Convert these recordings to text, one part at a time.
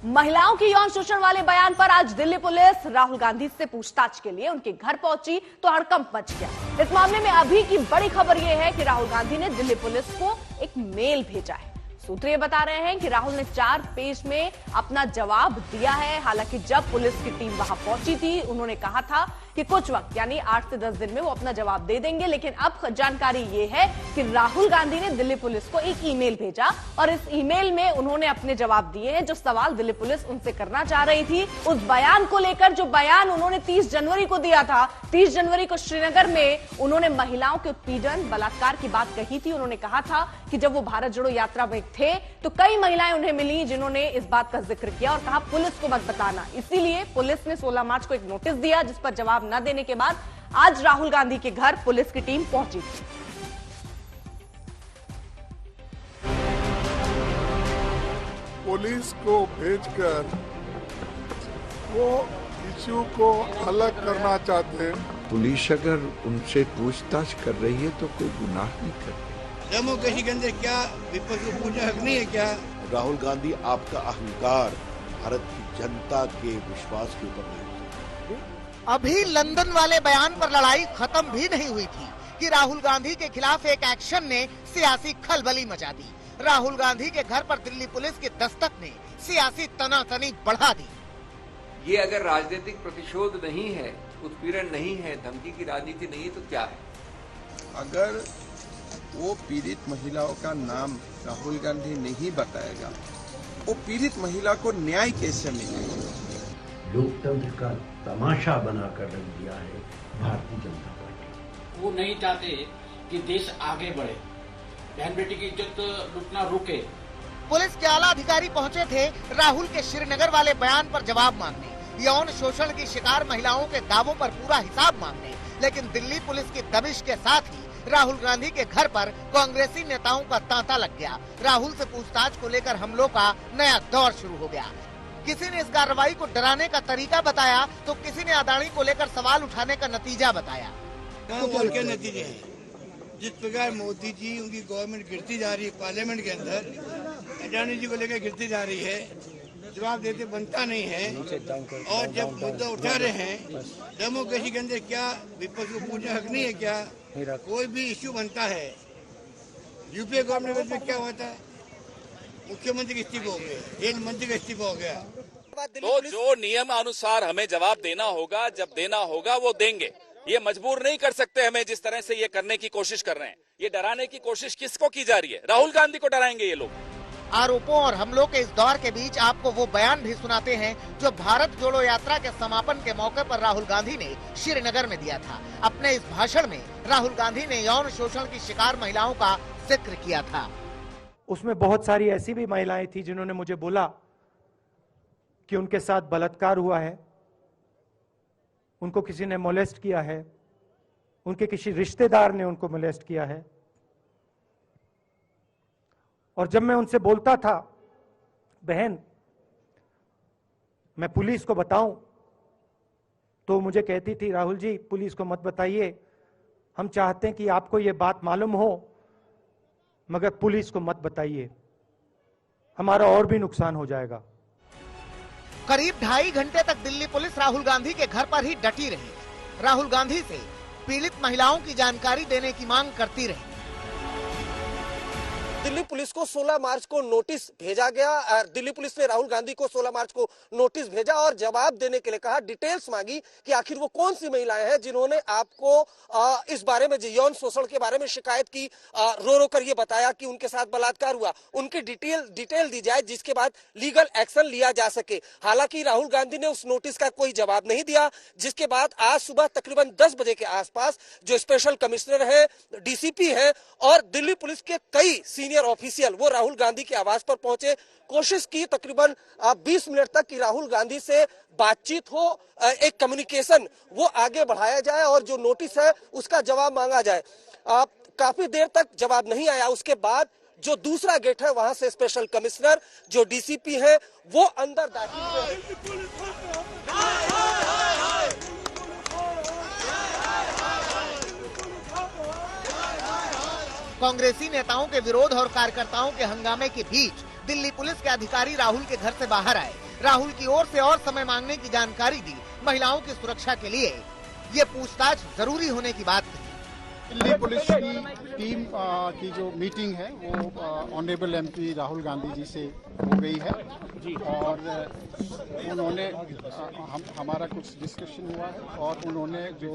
महिलाओं की यौन शोषण वाले बयान पर आज दिल्ली पुलिस राहुल गांधी से पूछताछ के लिए उनके घर पहुंची तो हड़कंप मच गया। इस मामले में अभी की बड़ी खबर यह है कि राहुल गांधी ने दिल्ली पुलिस को एक मेल भेजा है। सूत्र ये बता रहे हैं कि राहुल ने 4 पेज में अपना जवाब दिया है। हालांकि जब पुलिस की टीम वहां पहुंची थी, उन्होंने कहा था कि कुछ वक्त यानी 8 से 10 दिन में वो अपना जवाब दे देंगे। लेकिन अब जानकारी ये है कि राहुल गांधी ने दिल्ली पुलिस को एक ईमेल भेजा और इस ईमेल में उन्होंने अपने जवाब दिए हैं। जो सवाल दिल्ली पुलिस उनसे करना चाह रही थी, उस बयान को लेकर, जो बयान उन्होंने 30 जनवरी को दिया था। 30 जनवरी को श्रीनगर में उन्होंने महिलाओं के उत्पीड़न, बलात्कार की बात कही थी। उन्होंने कहा था कि जब वो भारत जोड़ो यात्रा में थे तो कई महिलाएं उन्हें मिली जिन्होंने इस बात का जिक्र किया और कहा पुलिस को मत बताना। इसीलिए पुलिस ने 16 मार्च को एक नोटिस दिया, जिस पर जवाब न देने के बाद आज राहुल गांधी के घर पुलिस की टीम पहुंची थी। पुलिस को भेजकर वो इश्यू को अलग करना चाहते हैं। पुलिस अगर उनसे पूछताछ कर रही है तो कोई गुनाह नहीं कर रही। जम्मू कश्मीर के अंदर क्या विपक्ष को पूछना हक नहीं है क्या? राहुल गांधी, आपका अहंकार भारत की जनता के विश्वास के ऊपर नहीं। अभी लंदन वाले बयान पर लड़ाई खत्म भी नहीं हुई थी कि राहुल गांधी के खिलाफ एक एक्शन ने सियासी खलबली मचा दी। राहुल गांधी के घर पर दिल्ली पुलिस की दस्तक ने सियासी तनातनी बढ़ा दी। ये अगर राजनीतिक प्रतिशोध नहीं है, उत्पीड़न नहीं है, धमकी की राजनीति नहीं है तो क्या है? अगर वो पीड़ित महिलाओं का नाम राहुल गांधी नहीं बताएगा, वो पीड़ित महिला को न्याय कैसे मिलेगा? लोकतंत्र का तमाशा बनाकर रख दिया है भारतीय जनता पार्टी। वो नहीं चाहते कि देश आगे बढ़े, बहन बेटी की इज्जत लुटना रुके। पुलिस के आला अधिकारी पहुंचे थे राहुल के श्रीनगर वाले बयान पर जवाब मांगने, यौन शोषण की शिकार महिलाओं के दावों पर पूरा हिसाब मांगने। लेकिन दिल्ली पुलिस की दबिश के साथ ही राहुल गांधी के घर पर कांग्रेसी नेताओं का तांता लग गया। राहुल से पूछताछ को लेकर हमलों का नया दौर शुरू हो गया। किसी ने इस कार्रवाई को डराने का तरीका बताया तो किसी ने अदानी को लेकर सवाल उठाने का नतीजा बताया। तो क्या नतीजे हैं? जिस प्रकार मोदी जी, उनकी गवर्नमेंट गिरती जा रही है, पार्लियामेंट के अंदर अडानी जी को लेकर गिरती जा रही है, जवाब देते बनता नहीं है। और जब मुद्दा उठा रहे हैं, जम्मू कश्मीर के अंदर क्या विपक्ष को पूछना हक नहीं है क्या? कोई भी इश्यू बनता है, यूपीए गवर्नमेंट में क्या होता है? मुख्यमंत्री का इस्तीफा हो गया, रेल मंत्री का इस्तीफा हो गया। तो जो नियम अनुसार हमें जवाब देना होगा, जब देना होगा वो देंगे। ये मजबूर नहीं कर सकते हमें, जिस तरह से ये करने की कोशिश कर रहे हैं। ये डराने की कोशिश किसको की जा रही है? राहुल गांधी को डराएंगे ये लोग। आरोपों और हमलों के इस दौर के बीच आपको वो बयान भी सुनाते हैं जो भारत जोड़ो यात्रा के समापन के मौके पर राहुल गांधी ने श्रीनगर में दिया था। अपने इस भाषण में राहुल गांधी ने यौन शोषण की शिकार महिलाओं का जिक्र किया था। उसमें बहुत सारी ऐसी भी महिलाएं थी जिन्होंने मुझे बोला कि उनके साथ बलात्कार हुआ है, उनको किसी ने मोलेस्ट किया है, उनके किसी रिश्तेदार ने उनको मोलेस्ट किया है। और जब मैं उनसे बोलता था, बहन मैं पुलिस को बताऊं, तो मुझे कहती थी राहुल जी पुलिस को मत बताइए, हम चाहते हैं कि आपको ये बात मालूम हो मगर पुलिस को मत बताइए, हमारा और भी नुकसान हो जाएगा। करीब 2.5 घंटे तक दिल्ली पुलिस राहुल गांधी के घर पर ही डटी रही। राहुल गांधी से पीड़ित महिलाओं की जानकारी देने की मांग करती रही। दिल्ली पुलिस को 16 मार्च को नोटिस भेजा गया। दिल्ली पुलिस ने राहुल गांधी को 16 मार्च को नोटिस भेजा और जवाब देने के लिए कहा, डिटेल्स मांगी कि आखिर वो कौन सी महिलाएं हैं जिन्होंने आपको इस बारे में, यौन शोषण के बारे में शिकायत की, रो रो कर ये बताया कि उनके साथ बलात्कार हुआ। उनकी डिटेल दी जाए जिसके बाद लीगल एक्शन लिया जा सके। हालांकि राहुल गांधी ने उस नोटिस का कोई जवाब नहीं दिया, जिसके बाद आज सुबह तकरीबन 10 बजे के आसपास जो स्पेशल कमिश्नर है, डीसीपी है और दिल्ली पुलिस के कई सीनियर ऑफिशियल वो राहुल गांधी के आवास पर पहुंचे। कोशिश की तकरीबन 20 मिनट तक कि राहुल गांधी से बातचीत हो, एक कम्युनिकेशन वो आगे बढ़ाया जाए और जो नोटिस है उसका जवाब मांगा जाए। काफी देर तक जवाब नहीं आया। उसके बाद जो दूसरा गेट है वहां से स्पेशल कमिश्नर जो डीसीपी है वो अंदर दाखिल हुए। कांग्रेसी नेताओं के विरोध और कार्यकर्ताओं के हंगामे के बीच दिल्ली पुलिस के अधिकारी राहुल के घर से बाहर आए। राहुल की ओर से और समय मांगने की जानकारी दी। महिलाओं की सुरक्षा के लिए ये पूछताछ जरूरी होने की बात कही। दिल्ली पुलिस की टीम की जो मीटिंग है वो ऑनरेबल एमपी राहुल गांधी जी से हो गई है और उन्होंने हमारा कुछ डिस्कशन हुआ है और उन्होंने जो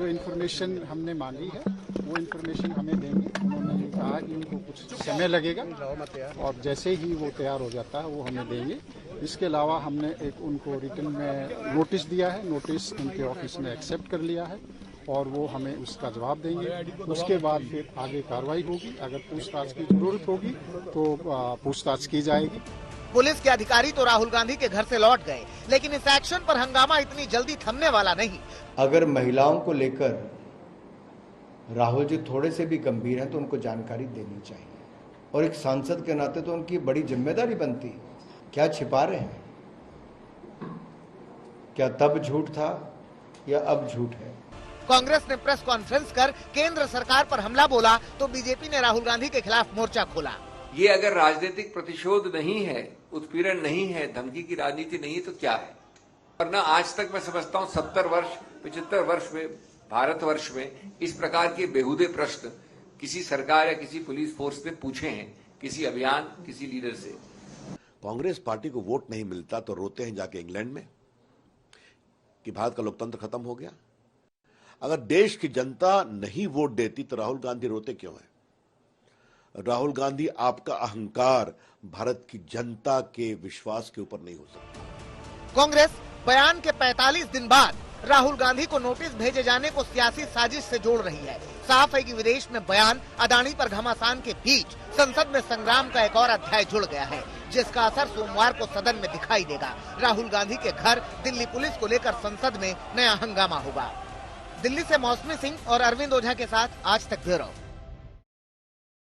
इन्फॉर्मेशन हमने मांगी है वो इन्फॉर्मेशन हमें देंगे। उन्होंने कहा कि उनको कुछ समय लगेगा और जैसे ही वो तैयार हो जाता है वो हमें देंगे। इसके अलावा हमने एक उनको रिटन में नोटिस दिया है, नोटिस उनके ऑफिस में एक्सेप्ट कर लिया है और वो हमें उसका जवाब देंगे। उसके बाद फिर आगे कार्रवाई होगी। अगर पूछताछ की जरूरत होगी तो पूछताछ की जाएगी। पुलिस के अधिकारी तो राहुल गांधी के घर से लौट गए, लेकिन इस एक्शन पर हंगामा इतनी जल्दी थमने वाला नहीं। अगर महिलाओं को लेकर राहुल जी थोड़े से भी गंभीर हैं तो उनको जानकारी देनी चाहिए और एक सांसद के नाते तो उनकी बड़ी जिम्मेदारी बनती है। क्या छिपा रहे हैं? क्या तब झूठ था या अब झूठ है? कांग्रेस ने प्रेस कॉन्फ्रेंस कर केंद्र सरकार पर हमला बोला तो बीजेपी ने राहुल गांधी के खिलाफ मोर्चा खोला। ये अगर राजनीतिक प्रतिशोध नहीं है, उत्पीड़न नहीं है, धमकी की राजनीति नहीं है तो क्या है? वरना आज तक मैं समझता हूँ 70 वर्ष 75 वर्ष में भारतवर्ष में इस प्रकार के बेहुदे प्रश्न किसी सरकार या किसी पुलिस फोर्स ने पूछे हैं, किसी अभियान, किसी लीडर से। कांग्रेस पार्टी को वोट नहीं मिलता तो रोते हैं जाके इंग्लैंड में कि भारत का लोकतंत्र खत्म हो गया। अगर देश की जनता नहीं वोट देती तो राहुल गांधी रोते क्यों है? राहुल गांधी, आपका अहंकार भारत की जनता के विश्वास के ऊपर नहीं हो सकता। कांग्रेस बयान के 45 दिन बाद राहुल गांधी को नोटिस भेजे जाने को सियासी साजिश से जोड़ रही है। साफ है कि विदेश में बयान, अदानी पर घमासान के बीच संसद में संग्राम का एक और अध्याय जुड़ गया है, जिसका असर सोमवार को सदन में दिखाई देगा। राहुल गांधी के घर दिल्ली पुलिस को लेकर संसद में नया हंगामा होगा। दिल्ली से मौसमी सिंह और अरविंद ओझा के साथ आज तक ब्यूरो।